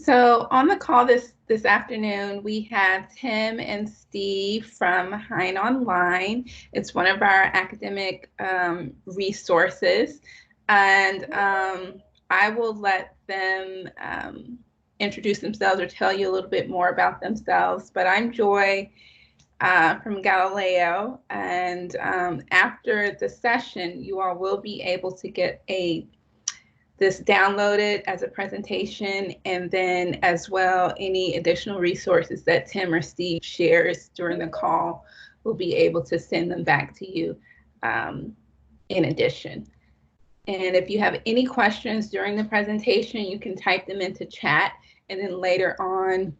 So on the call this afternoon, we have Tim and Steve from HeinOnline. It's one of our academic resources, and I will let them introduce themselves or tell you a little bit more about themselves. But I'm Joy from Galileo, and after the session, you all will be able to get this downloaded as a presentation, and then as well any additional resources that Tim or Steve shares during the call, we'll be able to send them back to you in addition. And if you have any questions during the presentation, you can type them into chat, and then later on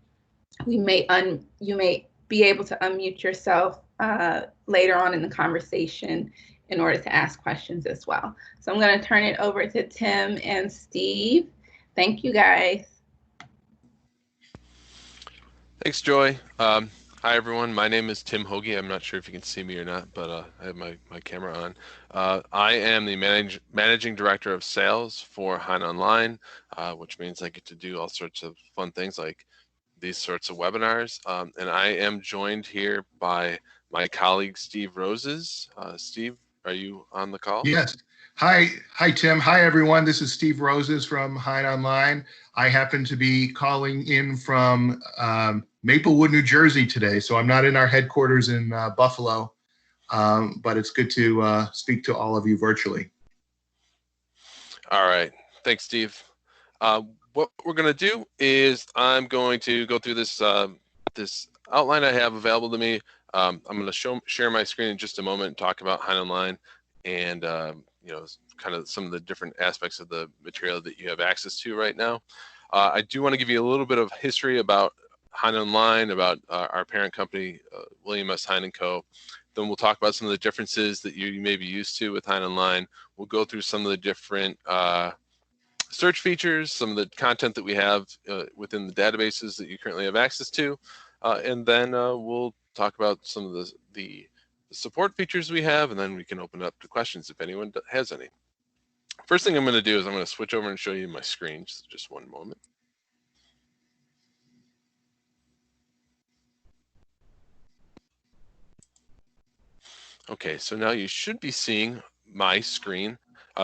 you may be able to unmute yourself later on in the conversation in order to ask questions as well. So I'm going to turn it over to Tim and Steve. Thank you, guys. Thanks, Joy. Hi, everyone. My name is Tim Hooge. I'm not sure if you can see me or not, but I have my camera on. I am the managing director of sales for HeinOnline, which means I get to do all sorts of fun things like these sorts of webinars. And I am joined here by my colleague, Steve Roses. Steve, are you on the call? Yes. Hi, Tim. Hi, everyone. This is Steve Roses from HeinOnline. I happen to be calling in from Maplewood, New Jersey today, so I'm not in our headquarters in Buffalo, but it's good to speak to all of you virtually. All right. Thanks, Steve. What we're going to do is I'm going to go through this this outline I have available to me. I'm going to share my screen in just a moment and talk about HeinOnline and you know, kind of some of the different aspects of the material that you have access to right now. I do want to give you a little bit of history about HeinOnline, about our parent company, William S. Hein & Co. Then we'll talk about some of the differences that you may be used to with HeinOnline. We'll go through some of the different search features, some of the content that we have within the databases that you currently have access to, and then we'll talk about some of the support features we have, and then we can open up to questions if anyone has any. First thing I'm going to do is I'm going to switch over and show you my screen. Just one moment. Okay, so now you should be seeing my screen.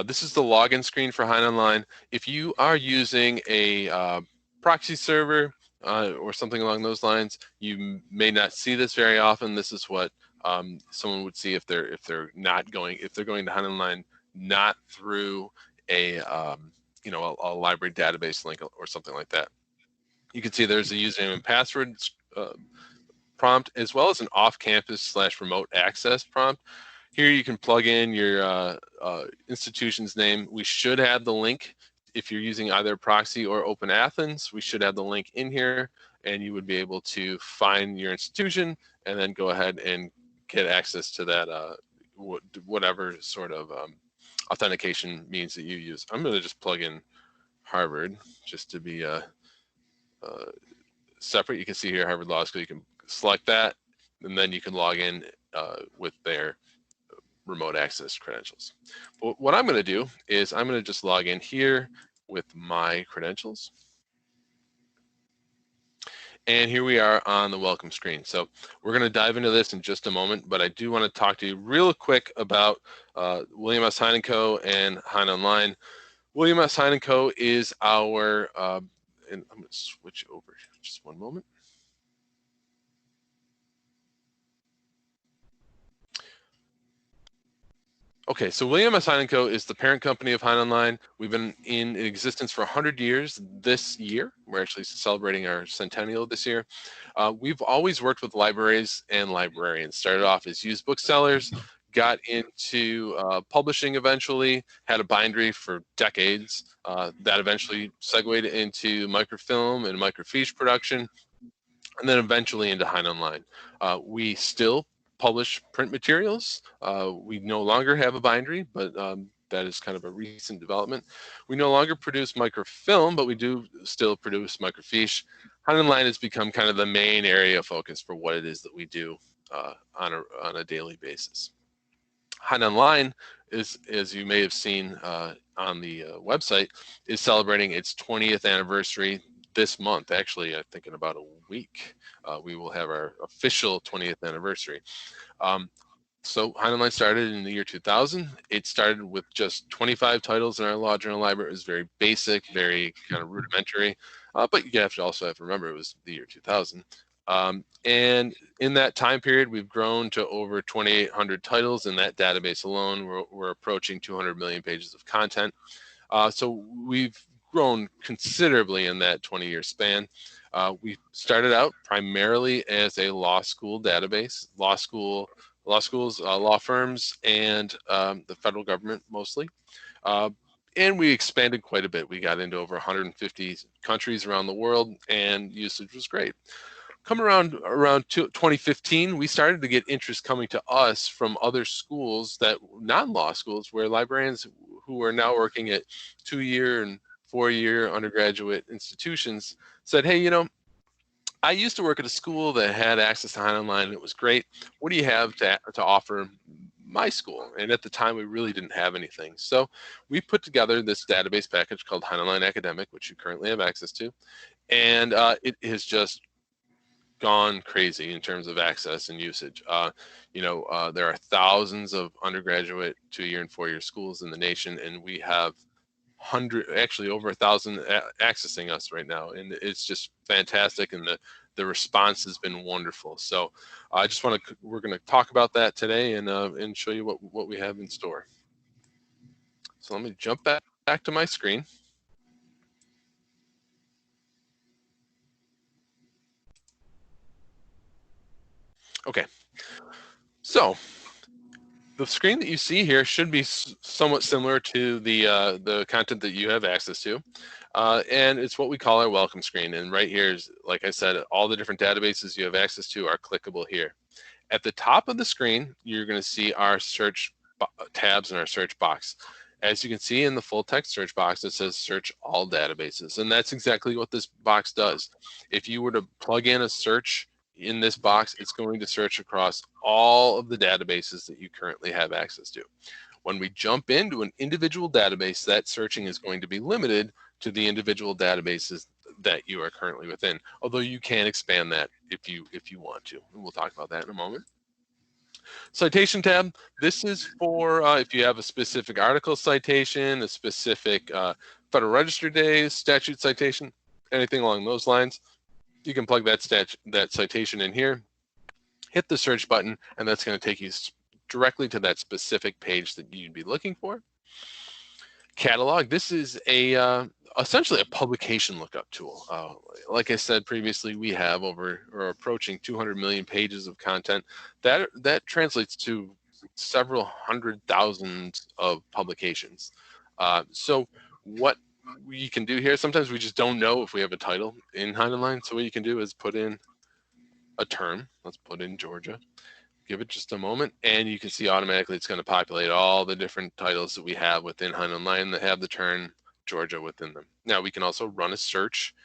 This is the login screen for HeinOnline. If you are using a proxy server or something along those lines, you may not see this very often. This is what someone would see if they're going to HeinOnline not through a you know, a library database link or something like that. You can see there's a username and password prompt, as well as an off-campus / remote access prompt. Here you can plug in your institution's name. We should have the link if you're using either proxy or Open Athens. We should have the link in here, and you would be able to find your institution and then go ahead and get access to that whatever sort of authentication means that you use. I'm going to just plug in Harvard just to be separate. You can see here Harvard Law School. You can select that, and then you can log in with their remote access credentials. But what I'm going to do is I'm going to just log in here with my credentials. And here we are on the welcome screen. So we're going to dive into this in just a moment, but I do want to talk to you real quick about William S. Hein & Co. and HeinOnline. William S. Hein & Co. is our, and I'm going to switch over just one moment. Okay, so William S. Hein & Co. is the parent company of HeinOnline. We've been in existence for 100 years this year. We're actually celebrating our centennial this year. We've always worked with libraries and librarians. Started off as used booksellers, got into publishing eventually, had a bindery for decades. That eventually segued into microfilm and microfiche production, and then eventually into HeinOnline. We still publish print materials. We no longer have a bindery, but that is kind of a recent development. We no longer produce microfilm, but we do still produce microfiche. HeinOnline has become kind of the main area of focus for what it is that we do on a daily basis. HeinOnline is, as you may have seen on the website, is celebrating its 20th anniversary this month. Actually, I think in about a week, we will have our official 20th anniversary. So HeinOnline started in the year 2000. It started with just 25 titles in our law journal library. It was very basic, very kind of rudimentary, but you also have to remember it was the year 2000. And in that time period, we've grown to over 2,800 titles in that database alone. We're approaching 200 million pages of content. So we've grown considerably in that 20-year span. We started out primarily as a law school database, law schools, law firms, and the federal government mostly. And we expanded quite a bit. We got into over 150 countries around the world, and usage was great. Come around 2015, we started to get interest coming to us from other schools, that non-law schools, where librarians who are now working at 2-year and 4-year undergraduate institutions said, hey, you know, I used to work at a school that had access to HeinOnline, and it was great. What do you have to offer my school? And at the time, we really didn't have anything. So we put together this database package called HeinOnline Academic, which you currently have access to. And it has just gone crazy in terms of access and usage. There are thousands of undergraduate 2-year and 4-year schools in the nation, and we have over 1,000 accessing us right now, and it's just fantastic, and the response has been wonderful. So we're going to talk about that today and show you what we have in store. So let me jump back to my screen. Okay, so the screen that you see here should be somewhat similar to the content that you have access to, and it's what we call our welcome screen. And right here is, like I said, all the different databases you have access to are clickable here. At the top of the screen, you're going to see our search tabs in our search box. As you can see in the full text search box, it says search all databases, and that's exactly what this box does. If you were to plug in a search in this box, it's going to search across all of the databases that you currently have access to. When we jump into an individual database, that searching is going to be limited to the individual databases that you are currently within, although you can expand that if you want to, and we'll talk about that in a moment. Citation tab, this is for if you have a specific article citation, a specific Federal Register days, statute citation, anything along those lines. You can plug that citation in here, hit the search button, and that's going to take you directly to that specific page that you'd be looking for. Catalog, this is essentially a publication lookup tool. Like I said previously, we have approaching 200 million pages of content. That translates to several 100,000 of publications. So what we can do here, sometimes we just don't know if we have a title in HeinOnline. So what you can do is put in a term. Let's put in Georgia. Give it just a moment, and you can see automatically it's going to populate all the different titles that we have within HeinOnline that have the term Georgia within them. Now we can also run a search,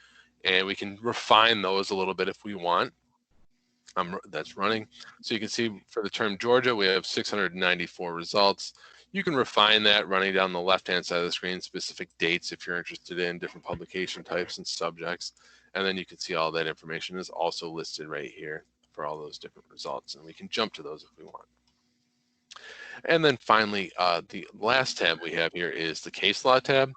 and we can refine those a little bit if we want. That's running. So you can see for the term Georgia, we have 694 results. You can refine that running down the left-hand side of the screen, specific dates if you're interested in different publication types and subjects. And then you can see all that information is also listed right here for all those different results. And we can jump to those if we want. And then finally, the last tab we have here is the case law tab.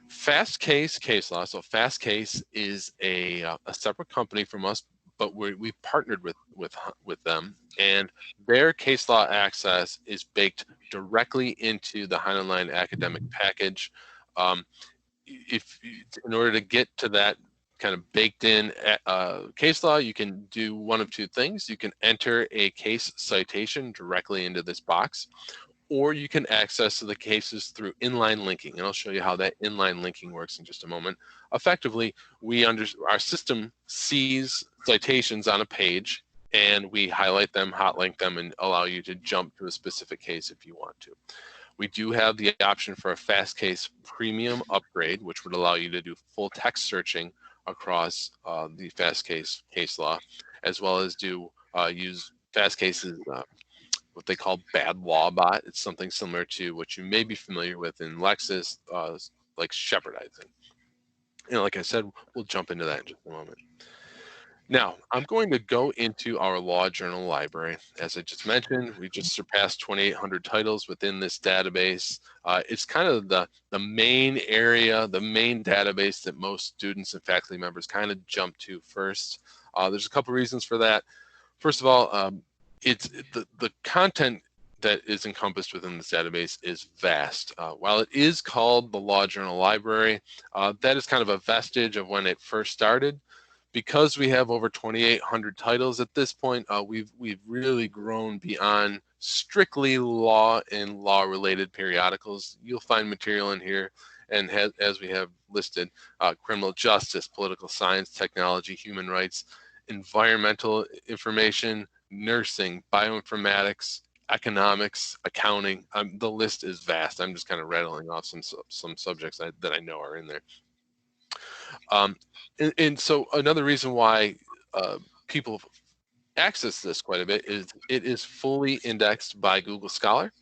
Fast Case Case Law. So Fast Case is a separate company from us, but we partnered with them, and their case law access is baked directly into the HeinOnline Academic package. In order to get to that kind of baked in case law, you can do one of two things. You can enter a case citation directly into this box, or you can access the cases through inline linking, and I'll show you how that inline linking works in just a moment. Effectively, our system sees citations on a page, and we highlight them, hotlink them, and allow you to jump to a specific case if you want to. We do have the option for a Fast Case Premium upgrade, which would allow you to do full text searching across the Fast Case case law, as well as use Fast Case's what they call Bad Law Bot. It's something similar to what you may be familiar with in Lexis, like shepherdizing. And like I said, we'll jump into that in just a moment. Now, I'm going to go into our law journal library. As I just mentioned, we just surpassed 2,800 titles within this database. It's kind of the main area, the main database that most students and faculty members kind of jump to first. There's a couple reasons for that. First of all, it's the content that is encompassed within this database is vast. While it is called the Law Journal Library, that is kind of a vestige of when it first started. Because we have over 2,800 titles at this point, we've really grown beyond strictly law and law-related periodicals. You'll find material in here, and as we have listed, criminal justice, political science, technology, human rights, environmental information, nursing, bioinformatics, economics, accounting. The list is vast. I'm just kind of rattling off some subjects that I know are in there. And so another reason why people access this quite a bit is it is fully indexed by Google Scholar.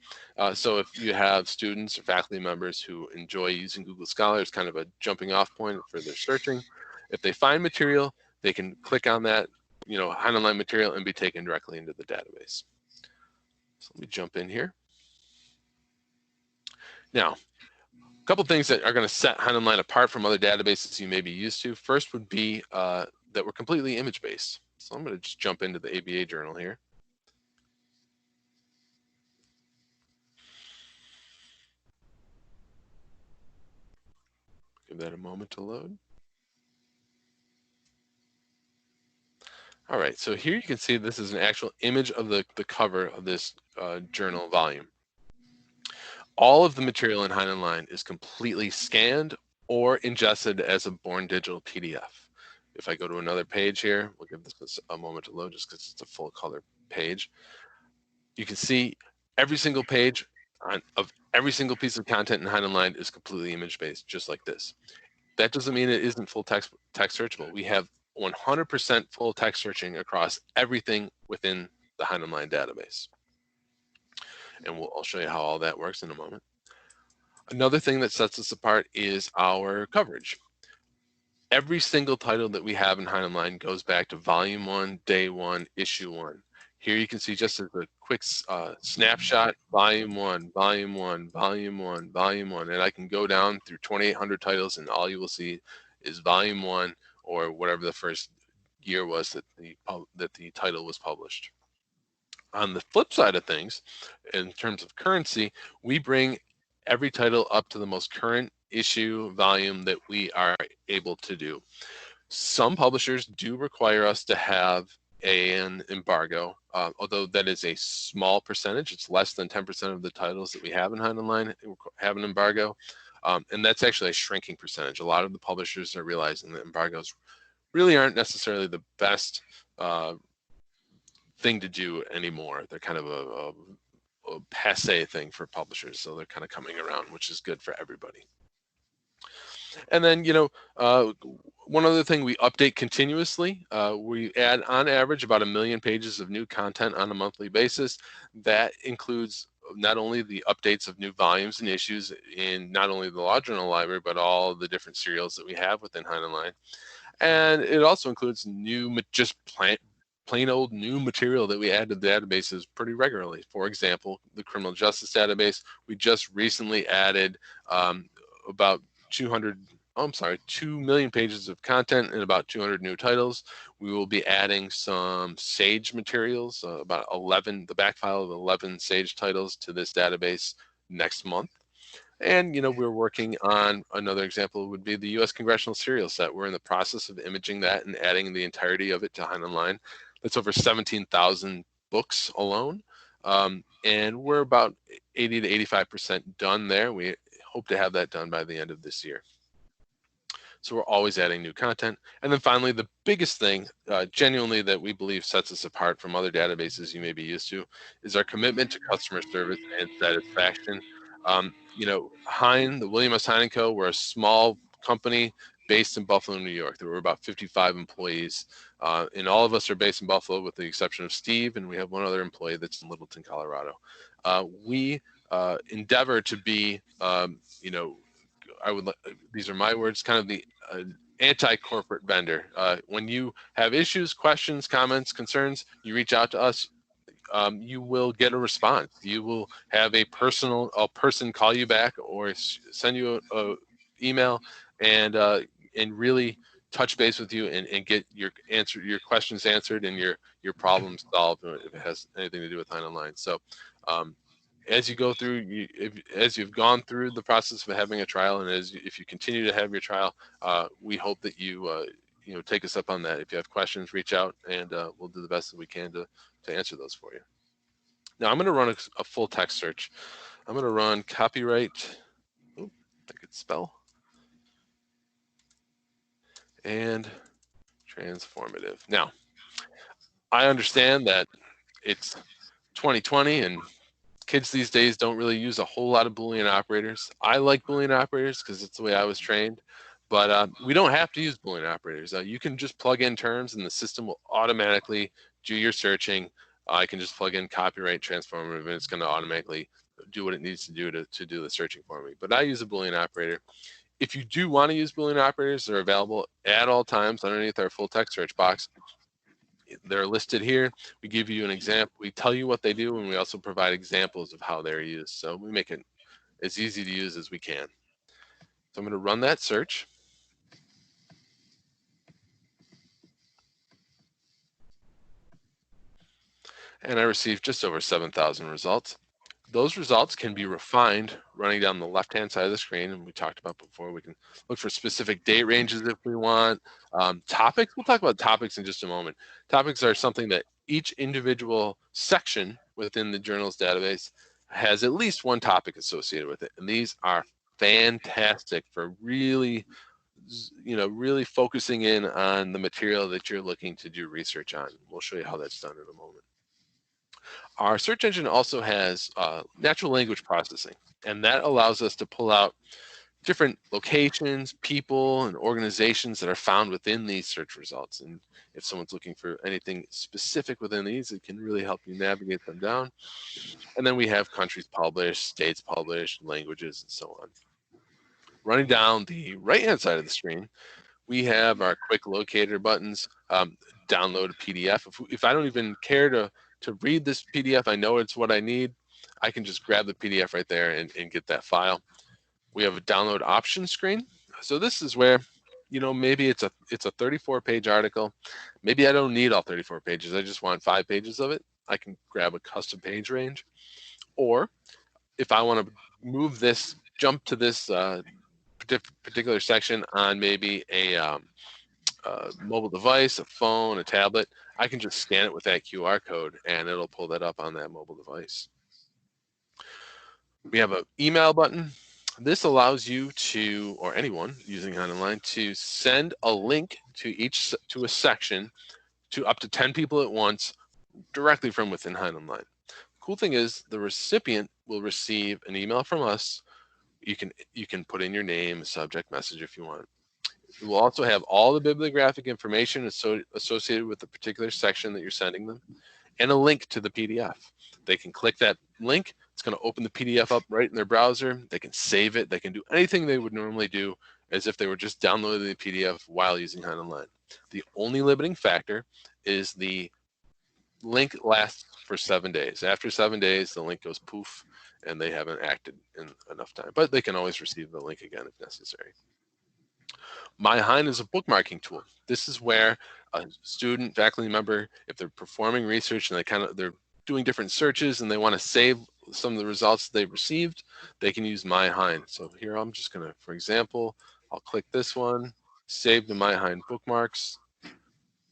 So if you have students or faculty members who enjoy using Google Scholar as kind of a jumping off point for their searching, if they find material, they can click on that, HeinOnline material and be taken directly into the database. So let me jump in here. Now, a couple things that are going to set HeinOnline apart from other databases you may be used to. First would be that we're completely image-based. So I'm going to just jump into the ABA journal here. Give that a moment to load. All right, so here you can see this is an actual image of the cover of this journal volume. All of the material in HeinOnline is completely scanned or ingested as a born digital PDF. If I go to another page here, we'll give this a moment to load just because it's a full color page. You can see every single page of every single piece of content in HeinOnline is completely image-based, just like this. That doesn't mean it isn't full text searchable. We have 100% full text searching across everything within the HeinOnline database. And I'll show you how all that works in a moment. Another thing that sets us apart is our coverage. Every single title that we have in HeinOnline goes back to Volume 1, Day 1, Issue 1. Here you can see just as a quick snapshot, Volume 1, Volume 1, Volume 1, Volume 1, and I can go down through 2,800 titles and all you will see is Volume 1 or whatever the first year was that the title was published. On the flip side of things, in terms of currency, we bring every title up to the most current issue volume that we are able to do. Some publishers do require us to have an embargo, although that is a small percentage. It's less than 10% of the titles that we have in HeinOnline have an embargo, and that's actually a shrinking percentage. A lot of the publishers are realizing that embargoes really aren't necessarily the best thing to do anymore. They're kind of a passe thing for publishers, so they're kind of coming around, which is good for everybody. And then, one other thing, we update continuously. We add on average about 1 million pages of new content on a monthly basis. That includes not only the updates of new volumes and issues in not only the Law Journal Library, but all the different serials that we have within HeinOnline. And it also includes new, just plain old new material that we add to the databases pretty regularly. For example, the criminal justice database, we just recently added about 2 million pages of content and about 200 new titles. We will be adding some SAGE materials, about 11, the back file of 11 SAGE titles to this database next month. And, we're working on another example would be the U.S. Congressional Serial Set. We're in the process of imaging that and adding the entirety of it to HeinOnline. That's over 17,000 books alone. And we're about 80 to 85% done there. We hope to have that done by the end of this year. So we're always adding new content. And then finally, the biggest thing genuinely that we believe sets us apart from other databases you may be used to is our commitment to customer service and satisfaction. Hein, the William S. Hein & Co., we're a small company based in Buffalo, New York. There were about 55 employees, and all of us are based in Buffalo with the exception of Steve, and we have one other employee that's in Littleton, Colorado. We endeavor to be, these are my words, kind of the anti-corporate vendor. When you have issues, questions, comments, concerns, you reach out to us. You will get a response. You will have a person call you back or send you a email and really touch base with you and get your questions answered and your problems solved if it has anything to do with HeinOnline. So as you go through, as you've gone through the process of having a trial, and if you continue to have your trial, we hope that you take us up on that. If you have questions, reach out, and we'll do the best that we can to answer those for you. Now I'm going to run a full text search. I'm going to run copyright. Oh, I could spell. And transformative. Now, I understand that it's 2020 and kids these days don't really use a whole lot of Boolean operators. I like Boolean operators because it's the way I was trained, but we don't have to use Boolean operators. You can just plug in terms and the system will automatically do your searching. I can just plug in copyright transformative and it's going to automatically do what it needs to do to do the searching for me. But I use a Boolean operator. If you do want to use Boolean operators, they're available at all times underneath our full text search box. They're listed here. We give you an example. We tell you what they do, and we also provide examples of how they're used. So we make it as easy to use as we can. So I'm going to run that search. And I received just over 7,000 results. Those results can be refined running down the left-hand side of the screen, and we talked about before. We can look for specific date ranges if we want. Topics, we'll talk about topics in just a moment. Topics are something that each individual section within the journal's database has at least one topic associated with it, and these are fantastic for really focusing in on the material that you're looking to do research on. We'll show you how that's done in a moment. Our search engine also has natural language processing, and that allows us to pull out different locations, people, and organizations that are found within these search results. And if someone's looking for anything specific within these, it can really help you navigate them down. And then we have countries published, states published, languages, and so on. Running down the right-hand side of the screen, we have our quick locator buttons, download a PDF. If I don't even care to read this PDF, I know it's what I need, I can just grab the PDF right there and get that file. We have a download option screen. So this is where, maybe it's a 34-page article. Maybe I don't need all 34 pages. I just want 5 pages of it. I can grab a custom page range. Or if I want to jump to this particular section on maybe a mobile device, a phone, a tablet, I can just scan it with that QR code and it'll pull that up on that mobile device. We have an email button. This allows you to, or anyone using HeinOnline, to send a link to a section to up to 10 people at once directly from within HeinOnline. Cool thing is the recipient will receive an email from us. You can put in your name, subject message if you want. We will also have all the bibliographic information associated with the particular section that you're sending them, and a link to the PDF. They can click that link. It's going to open the PDF up right in their browser. They can save it. They can do anything they would normally do as if they were just downloading the PDF while using HeinOnline. The only limiting factor is the link lasts for 7 days. After 7 days, the link goes poof, and they haven't acted in enough time. But they can always receive the link again if necessary. MyHein is a bookmarking tool. This is where a student, faculty member, if they're performing research and they're doing different searches and they want to save some of the results they've received, they can use MyHein. So here I'm just going to, for example, I'll click this one, save the MyHein bookmarks.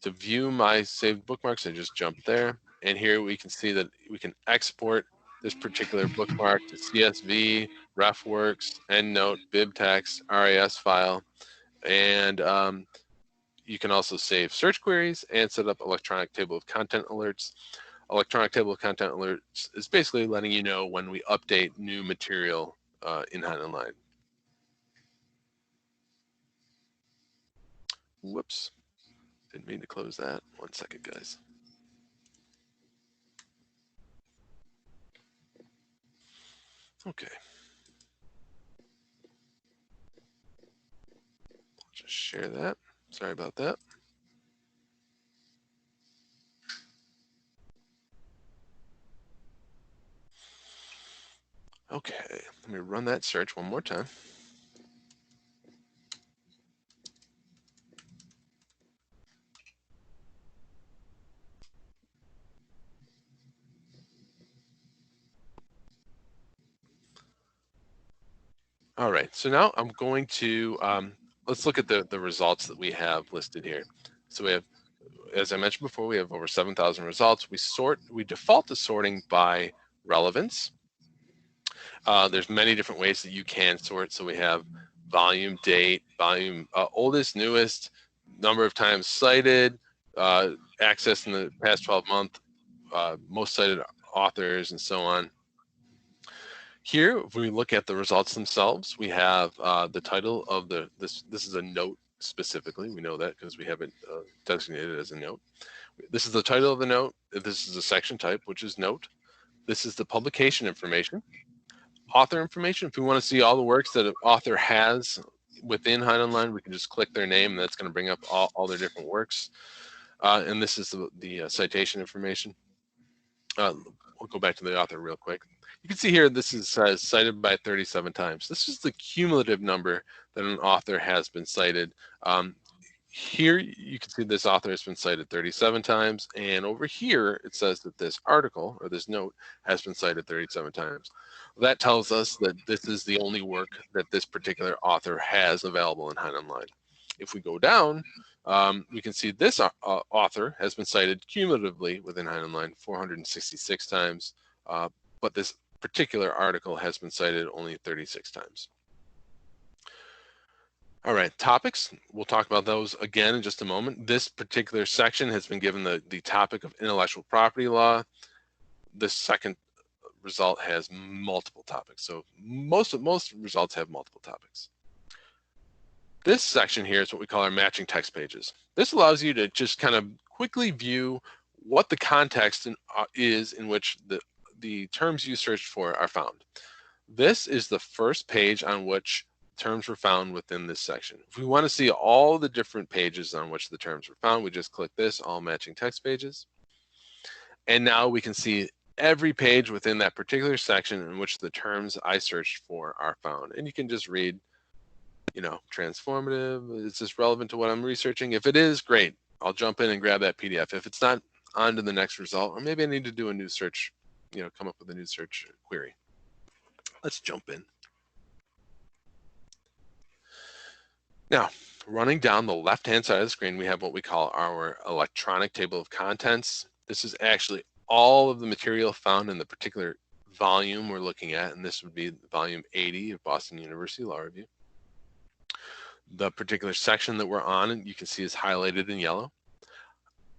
To view my saved bookmarks, I just jump there. And here we can see that we can export this particular bookmark to CSV, RefWorks, EndNote, BibTeX, RIS file. And you can also save search queries and set up electronic table of content alerts. Electronic table of content alerts is basically letting you know when we update new material in HeinOnline. Whoops, didn't mean to close that. 1 second, guys. Okay. just share that. Sorry about that. Okay, let me run that search one more time. All right, so now I'm going to, let's look at the results that we have listed here. So we have, as I mentioned before, we have over 7,000 results. We default to sorting by relevance. There's many different ways that you can sort. So we have volume, date, volume, oldest, newest, number of times cited, access in the past 12 months, most cited authors, and so on. Here, if we look at the results themselves, we have the title of this is a note specifically. We know that because we have it designated as a note. This is the title of the note. This is a section type, which is note. This is the publication information. Author information. If we want to see all the works that an author has within HeinOnline, we can just click their name, and that's going to bring up all their different works. And this is the citation information. We'll go back to the author real quick. You can see here this is cited by 37 times. This is the cumulative number that an author has been cited. Here you can see this author has been cited 37 times, and over here it says that this article or this note has been cited 37 times. That tells us that this is the only work that this particular author has available in HeinOnline. If we go down, we can see this author has been cited cumulatively within HeinOnline 466 times, but this particular article has been cited only 36 times. All right, topics. We'll talk about those again in just a moment. This particular section has been given the topic of intellectual property law. The second result has multiple topics. So most results have multiple topics. This section here is what we call our matching text pages. This allows you to just kind of quickly view what the context is in which the terms you searched for are found. This is the first page on which terms were found within this section. If we want to see all the different pages on which the terms were found, we just click this, all matching text pages. And now we can see every page within that particular section in which the terms I searched for are found. And you can just read, you know, transformative, is this relevant to what I'm researching? If it is, great. I'll jump in and grab that PDF. If it's not, on to the next result, or maybe I need to do a new search, you know, come up with a new search query. Let's jump in. Now, running down the left-hand side of the screen, we have what we call our electronic table of contents. This is actually all of the material found in the particular volume we're looking at, and this would be volume 80 of Boston University Law Review. The particular section that we're on, you can see is highlighted in yellow.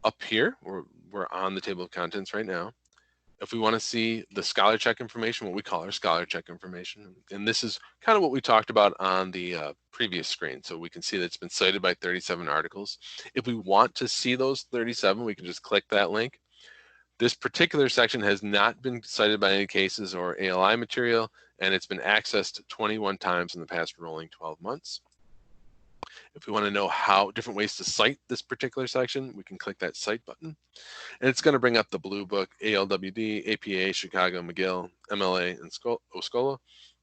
Up here, we're on the table of contents right now. If we want to see the scholar check information, what we call our scholar check information, and this is kind of what we talked about on the previous screen. So we can see that it's been cited by 37 articles. If we want to see those 37, we can just click that link. This particular section has not been cited by any cases or ALI material, and it's been accessed 21 times in the past rolling 12 months. If we want to know how different ways to cite this particular section, we can click that cite button. And it's going to bring up the Blue Book, ALWD, APA, Chicago, McGill, MLA, and Oscola.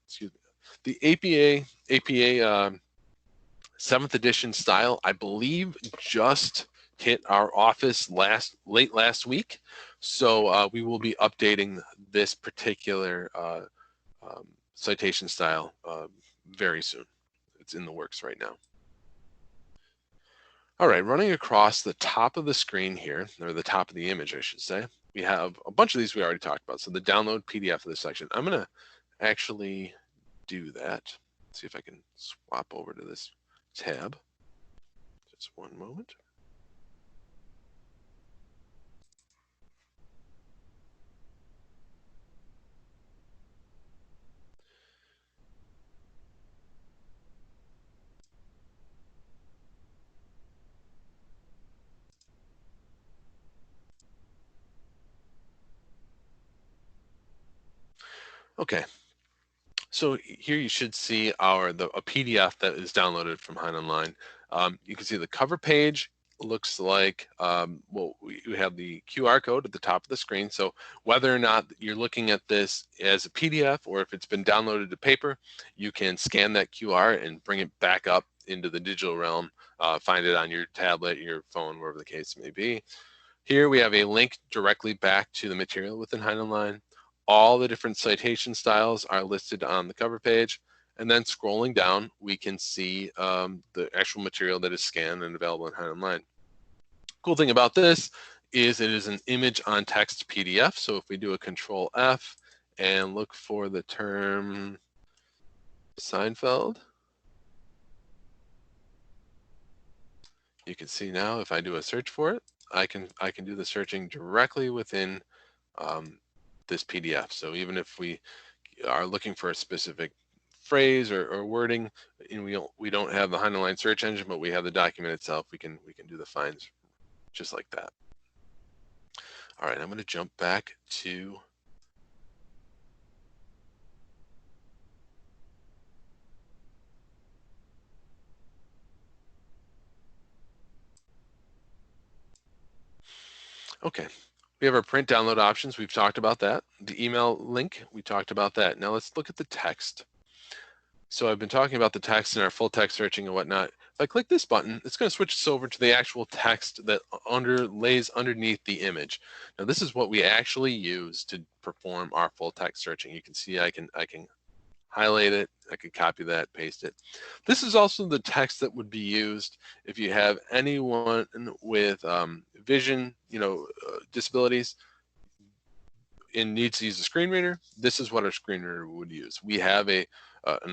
Excuse me. The APA 7th edition style, I believe, just hit our office late last week. So we will be updating this particular citation style very soon. It's in the works right now. All right, running across the top of the screen here, or the top of the image, I should say, we have a bunch of these we already talked about. So the download PDF of this section, I'm going to actually do that. Let's see if I can swap over to this tab. Just one moment. Okay, so here you should see a PDF that is downloaded from HeinOnline. You can see the cover page looks like, well, we have the QR code at the top of the screen. So whether or not you're looking at this as a PDF or if it's been downloaded to paper, you can scan that QR and bring it back up into the digital realm, find it on your tablet, your phone, wherever the case may be. Here we have a link directly back to the material within HeinOnline. All the different citation styles are listed on the cover page. And then scrolling down, we can see the actual material that is scanned and available in HeinOnline. Cool thing about this is it is an image on text PDF. So if we do a Control F and look for the term Seinfeld, you can see now if I do a search for it, I can do the searching directly within this PDF. So even if we are looking for a specific phrase or wording, and we don't have the HeinOnline search engine, but we have the document itself, we can do the finds just like that. All right, I'm going to jump back to okay. We have our print download options. We've talked about that. The email link, we talked about that. Now let's look at the text. So I've been talking about the text and our full text searching and whatnot. If I click this button, it's going to switch us over to the actual text that lays underneath the image. Now this is what we actually use to perform our full text searching. You can see I can highlight it, I could copy that, paste it. This is also the text that would be used if you have anyone with vision, disabilities and needs to use a screen reader. This is what our screen reader would use. We have an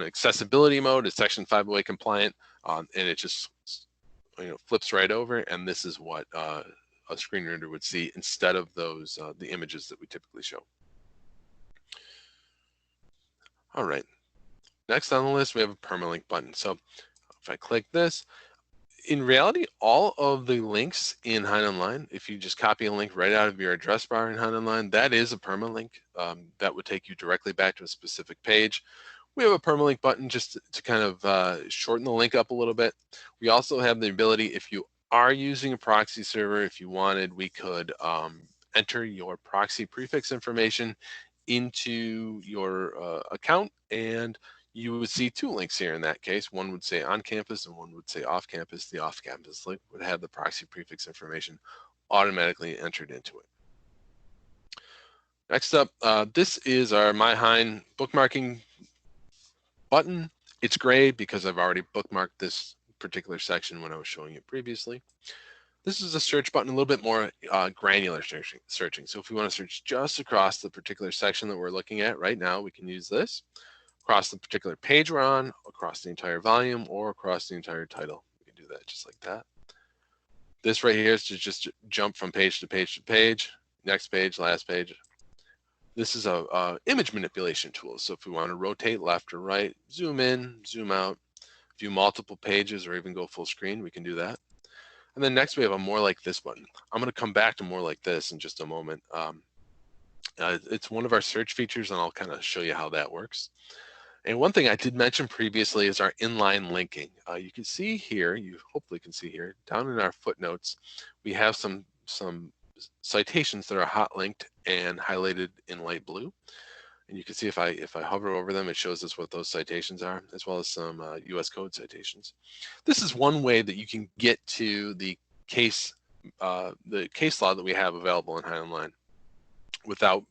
accessibility mode. It's Section 508 compliant, and it just flips right over. And this is what a screen reader would see instead of those the images that we typically show. All right. Next on the list, we have a permalink button. So if I click this, in reality, all of the links in HeinOnline, if you just copy a link right out of your address bar in HeinOnline, that is a permalink. That would take you directly back to a specific page. We have a permalink button just to kind of shorten the link up a little bit. We also have the ability, if you are using a proxy server, if you wanted, we could enter your proxy prefix information into your account, and you would see two links here in that case. One would say on campus and one would say off campus. The off campus link would have the proxy prefix information automatically entered into it. Next up, this is our My Hein bookmarking button. It's gray because I've already bookmarked this particular section when I was showing it previously. This is a search button, a little bit more granular searching. So if we want to search just across the particular section that we're looking at right now, we can use this. Across the particular page we're on, across the entire volume, or across the entire title. We can do that just like that. This right here is to just jump from page to page to page, next page, last page. This is a image manipulation tool. So if we want to rotate left or right, zoom in, zoom out, view multiple pages, or even go full screen, we can do that. And then next we have a more like this button. I'm going to come back to more like this in just a moment. It's one of our search features, and I'll kind of show you how that works. And one thing I did mention previously is our inline linking. You can see here, you hopefully can see here, down in our footnotes, we have some citations that are hot linked and highlighted in light blue. And you can see if I hover over them, it shows us what those citations are, as well as some US code citations. This is one way that you can get to the case law that we have available in HeinOnline without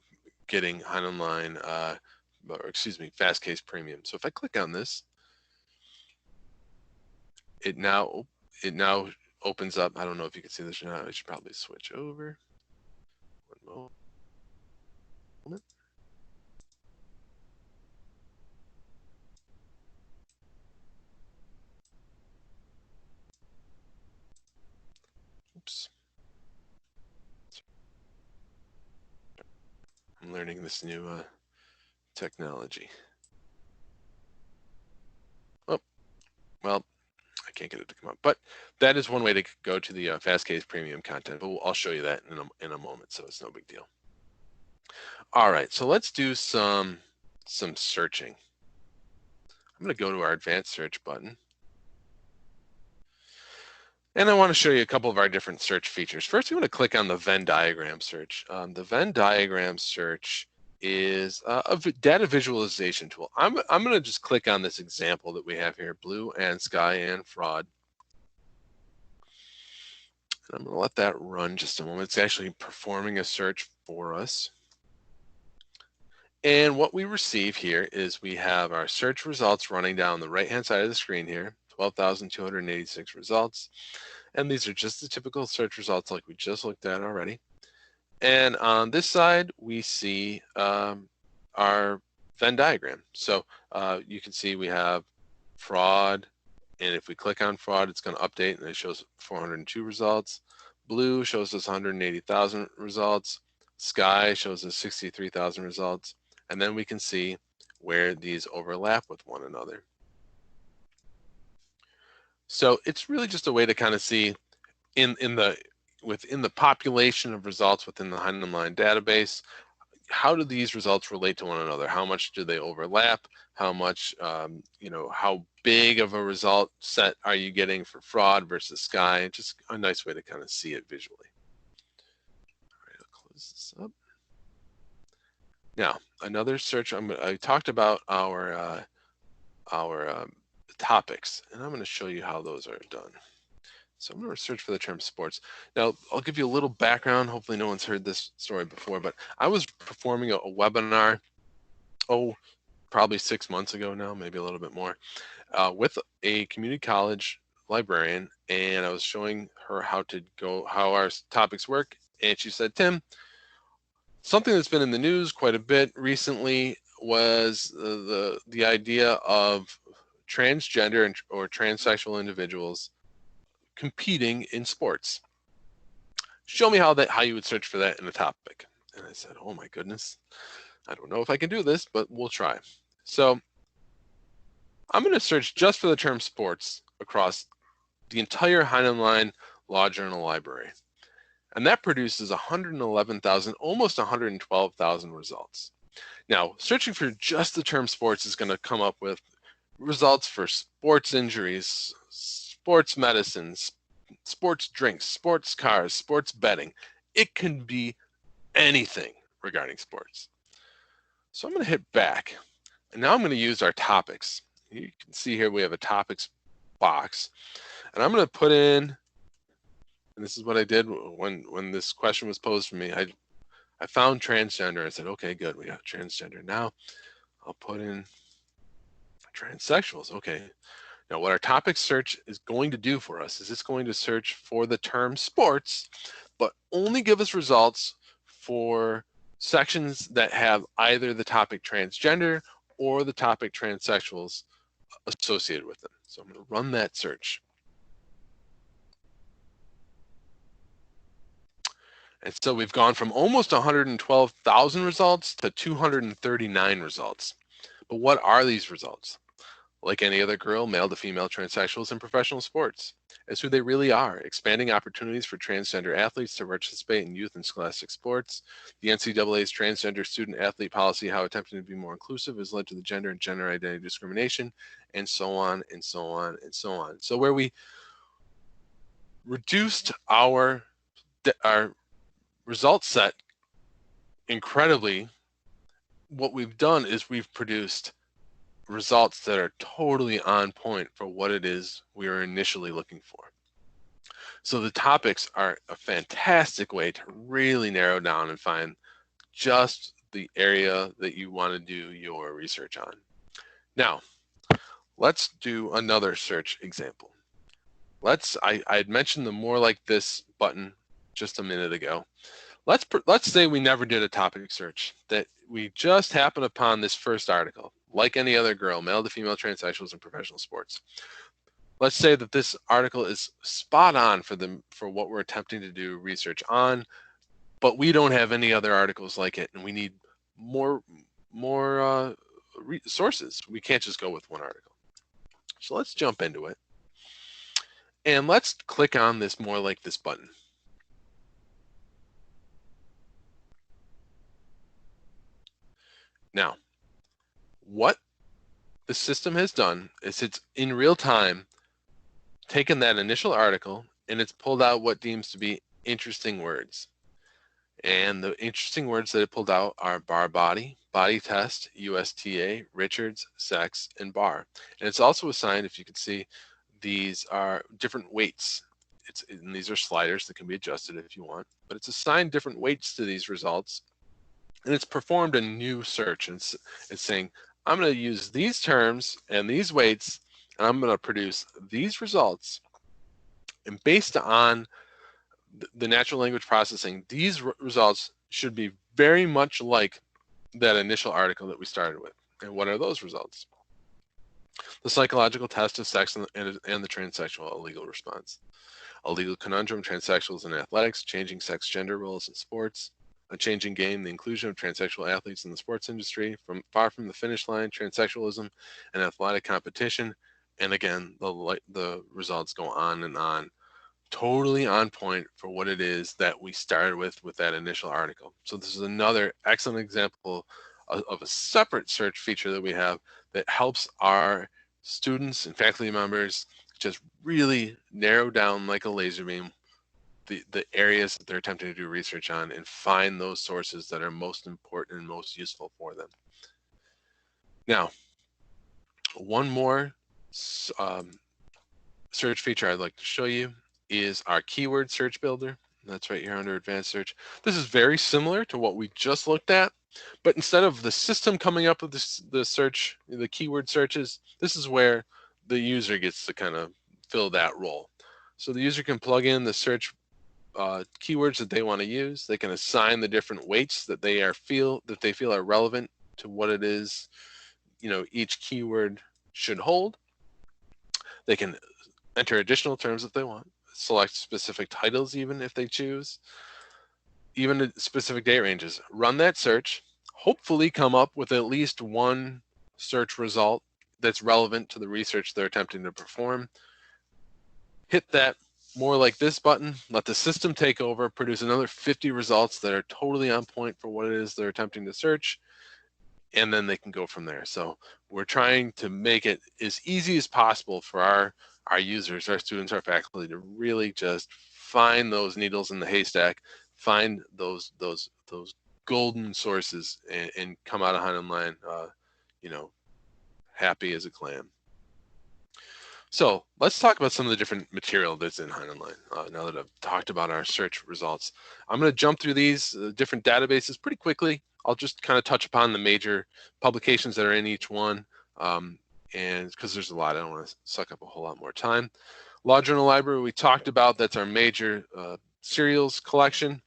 getting HeinOnline Fast Case Premium. So if I click on this, it now opens up. I don't know if you can see this or not. I should probably switch over. One moment. Oops. I'm learning this new technology. Oh, well, I can't get it to come up, but that is one way to go to the Fast Case Premium content. But I'll show you that in a moment, so it's no big deal. All right, so let's do some searching. I'm going to go to our Advanced Search button. And I want to show you a couple of our different search features. First, we want to click on the Venn diagram search. The Venn diagram search is a data visualization tool. I'm going to just click on this example that we have here, blue and sky and fraud. And I'm going to let that run just a moment. It's actually performing a search for us. And what we receive here is we have our search results running down the right-hand side of the screen here, 12,286 results. And these are just the typical search results like we just looked at already. And on this side, we see our Venn diagram. So you can see we have fraud. And if we click on fraud, it's going to update and it shows 402 results. Blue shows us 180,000 results. Sky shows us 63,000 results. And then we can see where these overlap with one another. So it's really just a way to kind of see within the population of results within the HeinOnline database, how do these results relate to one another? How much do they overlap? How much, how big of a result set are you getting for fraud versus Sky? Just a nice way to kind of see it visually. All right, I'll close this up. Now, another search, I talked about our topics, and I'm going to show you how those are done. So I'm going to search for the term sports. Now, I'll give you a little background. Hopefully no one's heard this story before, but I was performing a webinar, probably 6 months ago now, maybe a little bit more, with a community college librarian, and I was showing her how our topics work, and she said, Tim, something that's been in the news quite a bit recently was the idea of transgender or transsexual individuals competing in sports. Show me how you would search for that in a topic. And I said, oh my goodness, I don't know if I can do this, but we'll try. So I'm going to search just for the term sports across the entire HeinOnline Law Journal library. And that produces 111,000, almost 112,000 results. Now, searching for just the term sports is going to come up with results for sports injuries, sports medicine, sports drinks, sports cars, sports betting. It can be anything regarding sports. So I'm going to hit back. And now I'm going to use our topics. You can see here we have a topics box. And I'm going to put in, and this is what I did when this question was posed for me. I found transgender. I said, okay, good, we got transgender. Now I'll put in transsexuals. Okay. Now what our topic search is going to do for us is it's going to search for the term sports, but only give us results for sections that have either the topic transgender or the topic transsexuals associated with them. So I'm going to run that search. And so we've gone from almost 112,000 results to 239 results. But what are these results? Like any other girl, male to female transsexuals in professional sports. It's who they really are, expanding opportunities for transgender athletes to participate in youth and scholastic sports. The NCAA's transgender student athlete policy, how attempting to be more inclusive, has led to the gender and gender identity discrimination, and so on, and so on, and so on. So where we reduced our result set incredibly, what we've done is we've produced results that are totally on point for what it is we were initially looking for. So the topics are a fantastic way to really narrow down and find just the area that you want to do your research on. Now, let's do another search example. I had mentioned the more like this button just a minute ago. Let's say we never did a topic search, that we just happened upon this first article, like any other girl, male to female transsexuals in professional sports. Let's say that this article is spot on for what we're attempting to do research on, but we don't have any other articles like it, and we need more sources. We can't just go with one article. So let's jump into it, and let's click on this more like this button. Now, what the system has done is it's in real time taken that initial article and it's pulled out what deems to be interesting words. And the interesting words that it pulled out are bar body, body test, USTA, Richards, sex, and bar. And it's also assigned, if you can see, these are different weights. And these are sliders that can be adjusted if you want, but it's assigned different weights to these results. And it's performed a new search. And it's saying, I'm going to use these terms and these weights, and I'm going to produce these results. And based on the natural language processing, these results should be very much like that initial article that we started with. And what are those results? The psychological test of sex and the transsexual illegal response. A legal conundrum, transsexuals in athletics, changing sex gender roles in sports, a changing game, the inclusion of transsexual athletes in the sports industry, from far from the finish line, transsexualism and athletic competition. And again, the results go on and on. Totally on point for what it is that we started with that initial article. So this is another excellent example of a separate search feature that we have that helps our students and faculty members just really narrow down like a laser beam the areas that they're attempting to do research on and find those sources that are most important and most useful for them. Now, one more search feature I'd like to show you is our keyword search builder. That's right here under advanced search. This is very similar to what we just looked at, but instead of the system coming up with the keyword searches, this is where the user gets to kind of fill that role. So the user can plug in the search keywords that they want to use. They can assign the different weights that they feel are relevant to what it is, each keyword should hold. They can enter additional terms if they want, select specific titles even if they choose, even specific date ranges. Run that search, hopefully come up with at least one search result that's relevant to the research they're attempting to perform. Hit that more like this button, let the system take over, produce another 50 results that are totally on point for what it is they're attempting to search, and then they can go from there. So we're trying to make it as easy as possible for our users, our students, our faculty to really just find those needles in the haystack, find those golden sources, and come out of HeinOnline, happy as a clam. So let's talk about some of the different material that's in HeinOnline. Now that I've talked about our search results, I'm going to jump through these different databases pretty quickly. I'll just kind of touch upon the major publications that are in each one, and because there's a lot, I don't want to suck up a whole lot more time. Law Journal Library we talked about, that's our major serials collection,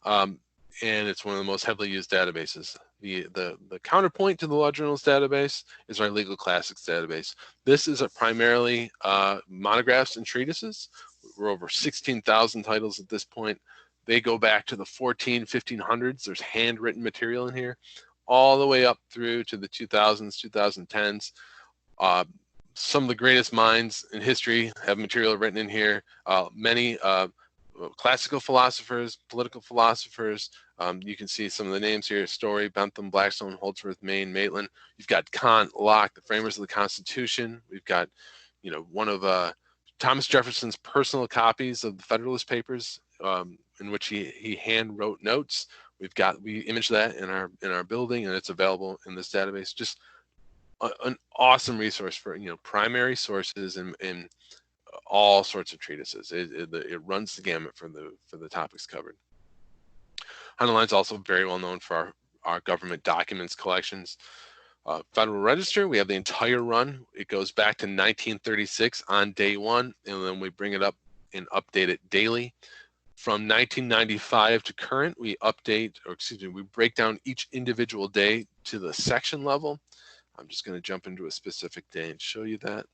and it's one of the most heavily used databases. The counterpoint to the Law Journals database is our Legal Classics database. This is primarily monographs and treatises. We're over 16,000 titles at this point. They go back to the 1500s. There's handwritten material in here, all the way up through to the 2000s, 2010s. Some of the greatest minds in history have material written in here. Many classical philosophers, political philosophers. You can see some of the names here: Story, Bentham, Blackstone, Holdsworth, Maine, Maitland. You've got Kant, Locke, the framers of the Constitution. We've got, one of Thomas Jefferson's personal copies of the Federalist Papers, in which he hand wrote notes. We image that in our building, and it's available in this database. Just an awesome resource for primary sources and all sorts of treatises. It runs the gamut for the topics covered. HeinOnline is also very well known for our government documents collections. Federal Register, we have the entire run. It goes back to 1936 on day one, and then we bring it up and update it daily. From 1995 to current, we break down each individual day to the section level. I'm just going to jump into a specific day and show you that.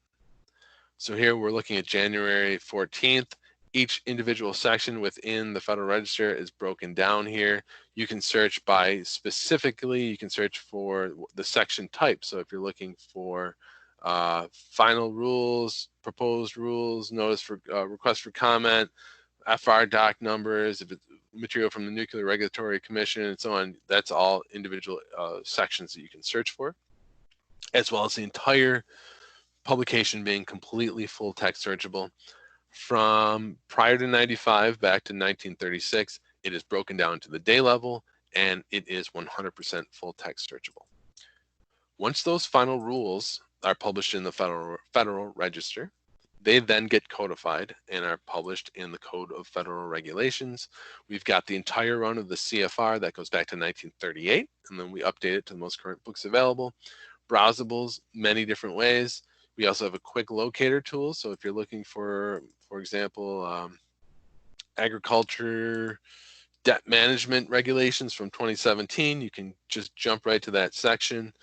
So here we're looking at January 14th. Each individual section within the Federal Register is broken down here. You can search specifically, you can search for the section type. So if you're looking for final rules, proposed rules, notice for request for comment, FR doc numbers, if it's material from the Nuclear Regulatory Commission and so on, that's all individual sections that you can search for, as well as the entire publication being completely full text searchable. From prior to 95 back to 1936, it is broken down to the day level, and it is 100% full text searchable. Once those final rules are published in the Federal Register, they then get codified and are published in the Code of Federal Regulations. We've got the entire run of the CFR that goes back to 1938, and then we update it to the most current books available. Browsables, many different ways. We also have a quick locator tool. So if you're looking for example, agriculture debt management regulations from 2017, you can just jump right to that section.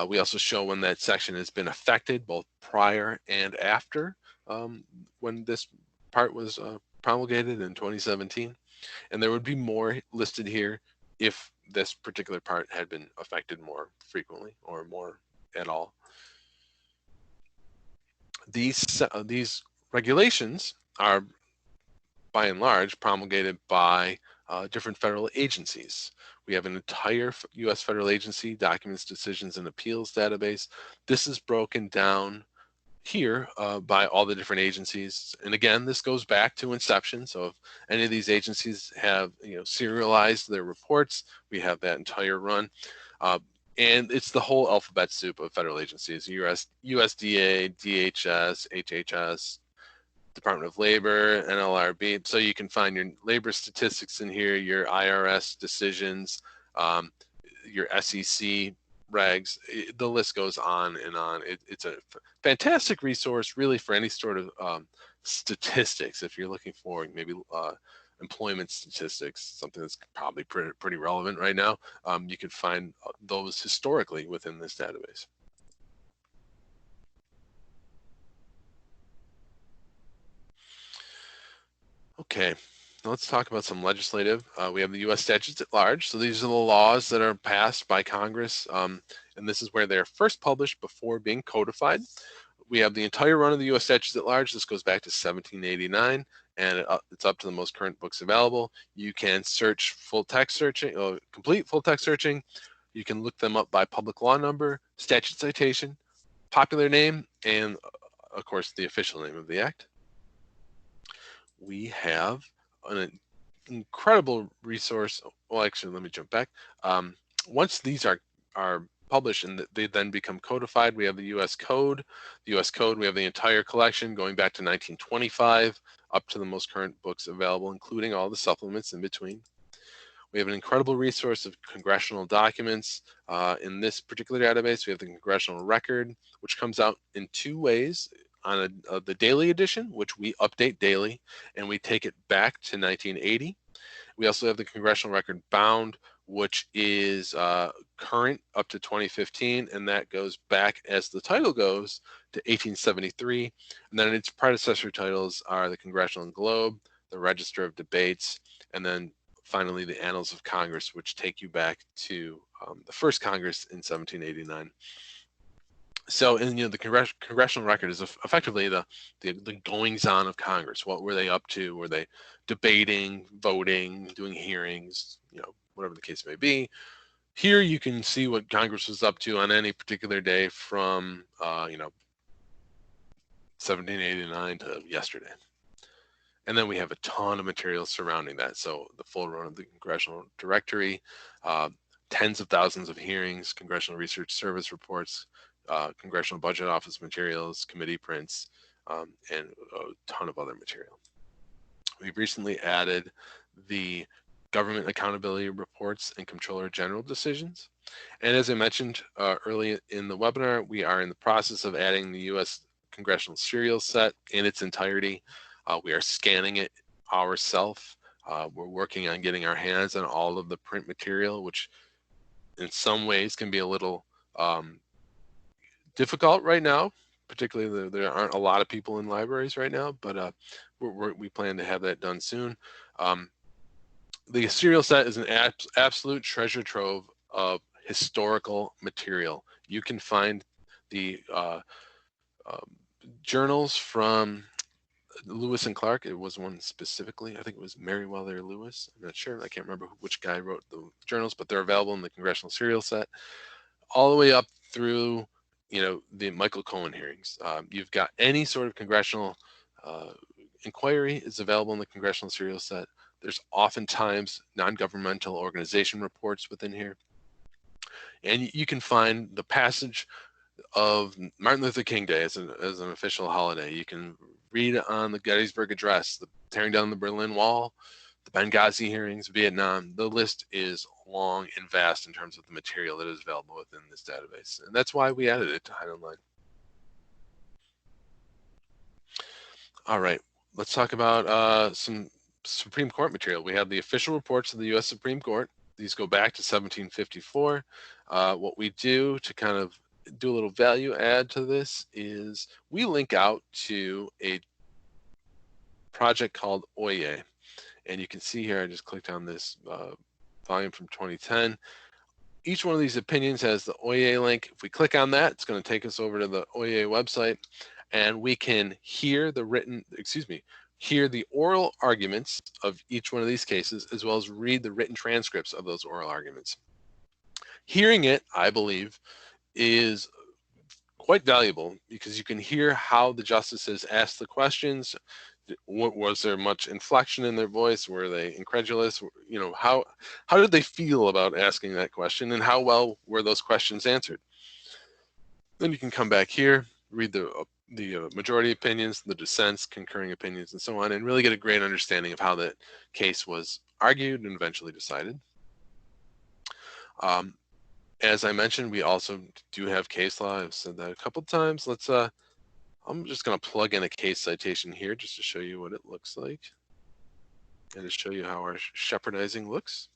We also show when that section has been affected, both prior and after when this part was promulgated in 2017. And there would be more listed here if this particular part had been affected more frequently or more at all. These regulations are, by and large, promulgated by different federal agencies. We have an entire U.S. federal agency, Documents, Decisions, and Appeals database. This is broken down here by all the different agencies. And again, this goes back to inception. So if any of these agencies have serialized their reports, we have that entire run. And it's the whole alphabet soup of federal agencies: USDA, DHS, HHS, Department of Labor, NLRB. So you can find your labor statistics in here, your IRS decisions, your SEC regs. The list goes on and on. It's a fantastic resource, really, for any sort of statistics. If you're looking for maybe employment statistics, something that's probably pretty relevant right now, you can find those historically within this database. Okay, let's talk about some legislative. We have the U.S. statutes at large. So these are the laws that are passed by Congress, and this is where they're first published before being codified. We have the entire run of the U.S. statutes at large. This goes back to 1789, and it's up to the most current books available. You can search full text searching, complete full text searching. You can look them up by public law number, statute citation, popular name, and of course the official name of the act. We have an incredible resource. Well, actually, let me jump back. Once these are published and they then become codified, we have the U.S. Code. The U.S. Code, we have the entire collection going back to 1925 up to the most current books available, including all the supplements in between. We have an incredible resource of congressional documents. In this particular database, we have the Congressional Record, which comes out in two ways. On the daily edition, which we update daily, and we take it back to 1980. We also have the Congressional Record Bound, which is current up to 2015, and that goes back, as the title goes, to 1873. And then its predecessor titles are the Congressional Globe, the Register of Debates, and then finally the Annals of Congress, which take you back to the first Congress in 1789. So, and the Congressional Record is effectively the goings-on of Congress. What were they up to? Were they debating, voting, doing hearings, whatever the case may be? Here you can see what Congress was up to on any particular day from 1789 to yesterday. And then we have a ton of material surrounding that. So the full run of the Congressional Directory, tens of thousands of hearings, Congressional Research Service reports, Congressional Budget Office materials, committee prints, and a ton of other material. We've recently added the government accountability reports and Comptroller General decisions. And as I mentioned early in the webinar, we are in the process of adding the U.S. Congressional Serial Set in its entirety. We are scanning it ourselves. We're working on getting our hands on all of the print material, which in some ways can be a little difficult right now. Particularly, there aren't a lot of people in libraries right now, but we plan to have that done soon. The serial set is an absolute treasure trove of historical material. You can find the journals from Lewis and Clark. It was one specifically. I think it was Meriwether Lewis. I'm not sure. I can't remember which guy wrote the journals, but they're available in the Congressional Serial Set, all the way up through the Michael Cohen hearings. You've got any sort of congressional inquiry is available in the congressional serial set. There's oftentimes non-governmental organization reports within here. And you can find the passage of Martin Luther King Day as an official holiday. You can read on the Gettysburg Address, the tearing down the Berlin Wall, the Benghazi hearings, Vietnam. The list is long and vast in terms of the material that is available within this database. And that's why we added it to HeinOnline. All right, let's talk about some Supreme Court material. We have the official reports of the U.S. Supreme Court. These go back to 1754. What we do to kind of do a little value add to this is we link out to a project called OYE. And you can see here, I just clicked on this volume from 2010. Each one of these opinions has the OYE link. If we click on that, it's going to take us over to the OYE website, and we can hear the oral arguments of each one of these cases, as well as read the written transcripts of those oral arguments. Hearing it, I believe, is quite valuable because you can hear how the justices asked the questions. Was there much inflection in their voice? Were they incredulous? You know, how did they feel about asking that question, and how well were those questions answered? Then you can come back here, read the majority opinions, the dissents, concurring opinions, and so on, and really get a great understanding of how that case was argued and eventually decided. As I mentioned, we also do have case law. I've said that a couple times. Let's I'm just going to plug in a case citation here just to show you what it looks like and to show you how our shepherdizing looks.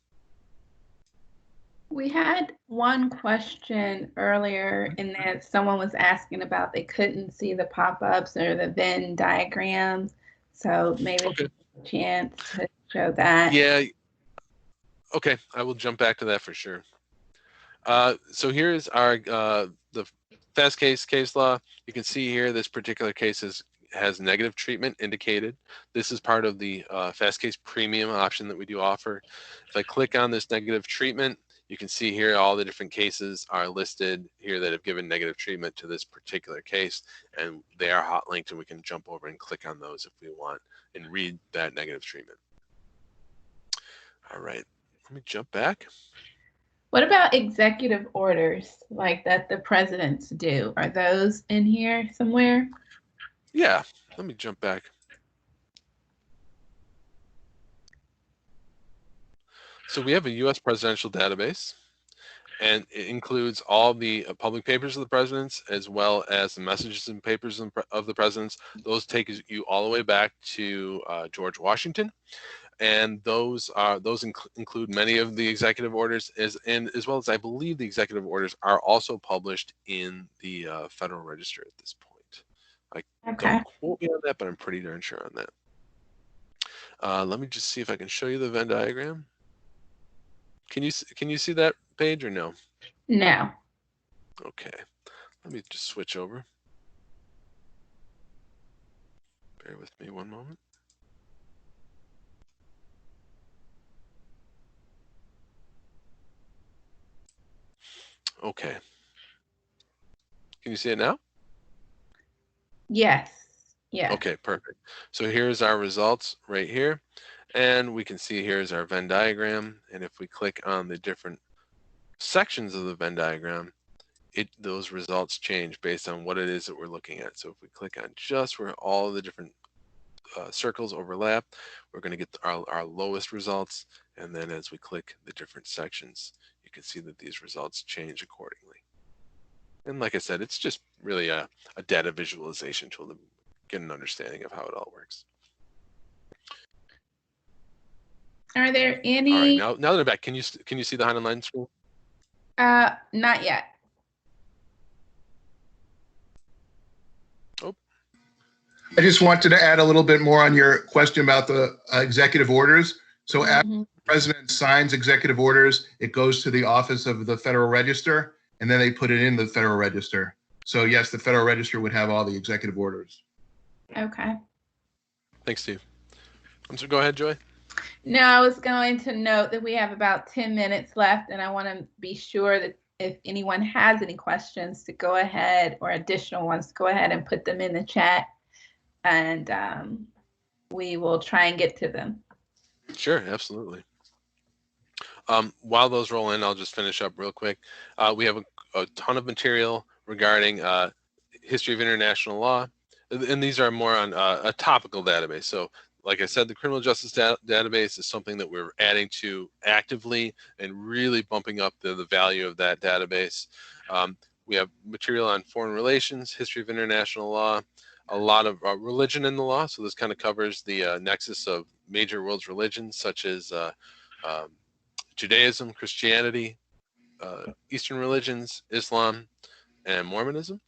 We had one question earlier in that someone was asking about they couldn't see the pop-ups or the Venn diagrams. So maybe Okay. a chance to show that. Yeah. Okay, I will jump back to that for sure. So here's our the fast case law. You can see here this particular case has negative treatment indicated. This is part of the fast case premium option that we do offer. If I click on this negative treatment, you can see here all the different cases are listed here that have given negative treatment to this particular case, and they are hot linked, and we can jump over and click on those if we want and read that negative treatment. All right, let me jump back. What about executive orders like that the presidents do? Are those in here somewhere? Yeah, let me jump back. So we have a U.S. presidential database, and it includes all the public papers of the presidents, as well as the messages and papers of the presidents. Those take you all the way back to George Washington. And those include many of the executive orders, as well as I believe the executive orders are also published in the Federal Register at this point. Don't quote me on that, but I'm pretty darn sure on that. Let me just see if I can show you the Venn diagram. Can you see that page or no? No. Okay, let me just switch over. Bear with me one moment. Okay. Can you see it now? Yes. Yeah. Okay, perfect. So here's our results right here. And we can see here's our Venn diagram. And if we click on the different sections of the Venn diagram, those results change based on what it is that we're looking at. So if we click on just where all the different circles overlap, we're going to get our lowest results. And then as we click the different sections, you can see that these results change accordingly. And like I said, it's just really a data visualization tool to get an understanding of how it all works. Are there any? All right, now that I'm back, can you see the HeinOnline screen? Not yet. Oh. I just wanted to add a little bit more on your question about the executive orders. So after the president signs executive orders, it goes to the office of the Federal Register, and then they put it in the Federal Register. So yes, the Federal Register would have all the executive orders. Okay. Thanks, Steve. So go ahead, Joy. No, I was going to note that we have about 10 minutes left, and I want to be sure that if anyone has any questions to go ahead, or additional ones, go ahead and put them in the chat. And we will try and get to them. Sure, absolutely. While those roll in, I'll just finish up real quick. We have a ton of material regarding history of international law, and these are more on a topical database. So like I said, the criminal justice database is something that we're adding to actively and really bumping up the value of that database. We have material on foreign relations, history of international law, a lot of religion in the law. So this kind of covers the nexus of major world religions such as Judaism, Christianity, Eastern religions, Islam, and Mormonism.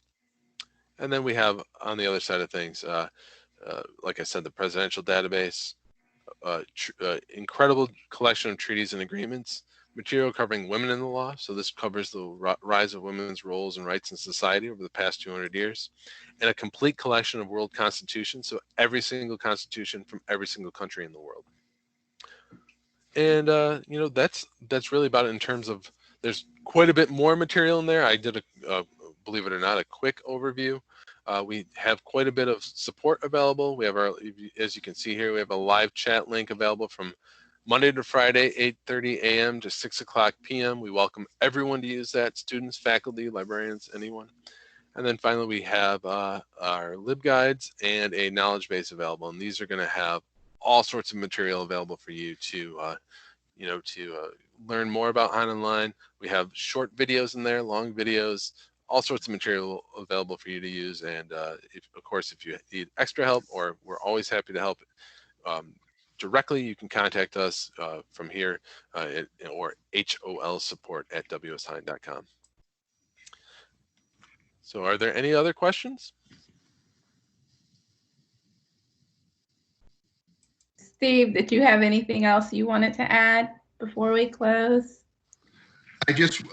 And then we have on the other side of things, like I said, the presidential database, incredible collection of treaties and agreements, material covering women in the law. So this covers the rise of women's roles and rights in society over the past 200 years, and a complete collection of world constitutions. So every single constitution from every single country in the world. And you know, that's really about it in terms of, there's quite a bit more material in there. I did a believe it or not, a quick overview. We have quite a bit of support available. We have our, as you can see here, we have a live chat link available from Monday to Friday, 8:30 a.m. to 6 o'clock p.m. We welcome everyone to use that, students, faculty, librarians, anyone. And then finally, we have our LibGuides and a knowledge base available. And these are going to have all sorts of material available for you to, you know, to learn more about HeinOnline. We have short videos in there, long videos, all sorts of material available for you to use. And of course, if you need extra help, or we're always happy to help directly, you can contact us from here or holsupport@wshein.com. So are there any other questions? Steve, did you have anything else you wanted to add before we close? I just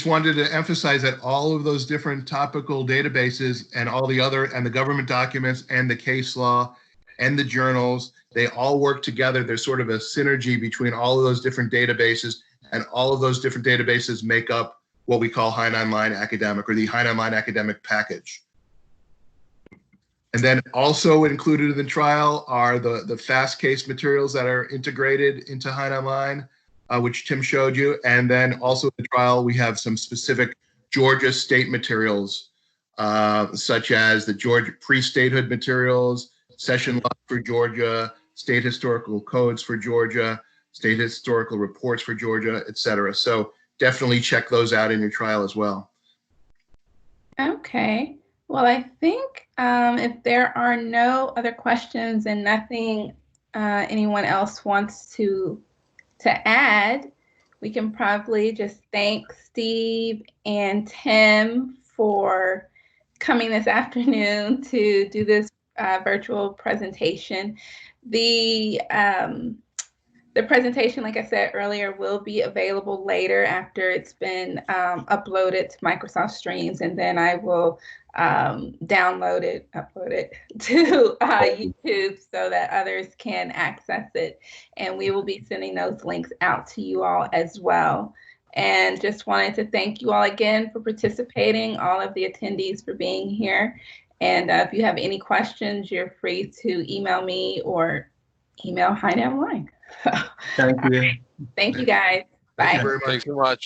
wanted to emphasize that all of those different topical databases and all the other, and the government documents and the case law and the journals, they all work together. There's sort of a synergy between all of those different databases, and all of those different databases make up what we call HeinOnline Academic, or the HeinOnline Academic package. And then also included in the trial are the fast case materials that are integrated into HeinOnline, which Tim showed you. And then also in the trial, we have some specific Georgia state materials, such as the Georgia pre-statehood materials, session law for Georgia, state historical codes for Georgia, state historical reports for Georgia, etc. So definitely check those out in your trial as well. Okay. Well, I think if there are no other questions and nothing anyone else wants to add, we can probably just thank Steve and Tim for coming this afternoon to do this virtual presentation. The presentation, like I said earlier, will be available later after it's been uploaded to Microsoft Streams, and then I will upload it to YouTube so that others can access it. And we will be sending those links out to you all as well. And just wanted to thank you all again for participating, all of the attendees for being here. And if you have any questions, you're free to email me or email HeinOnline. Thank you. Thank you, guys. Bye. Thank you very much. Thanks so much.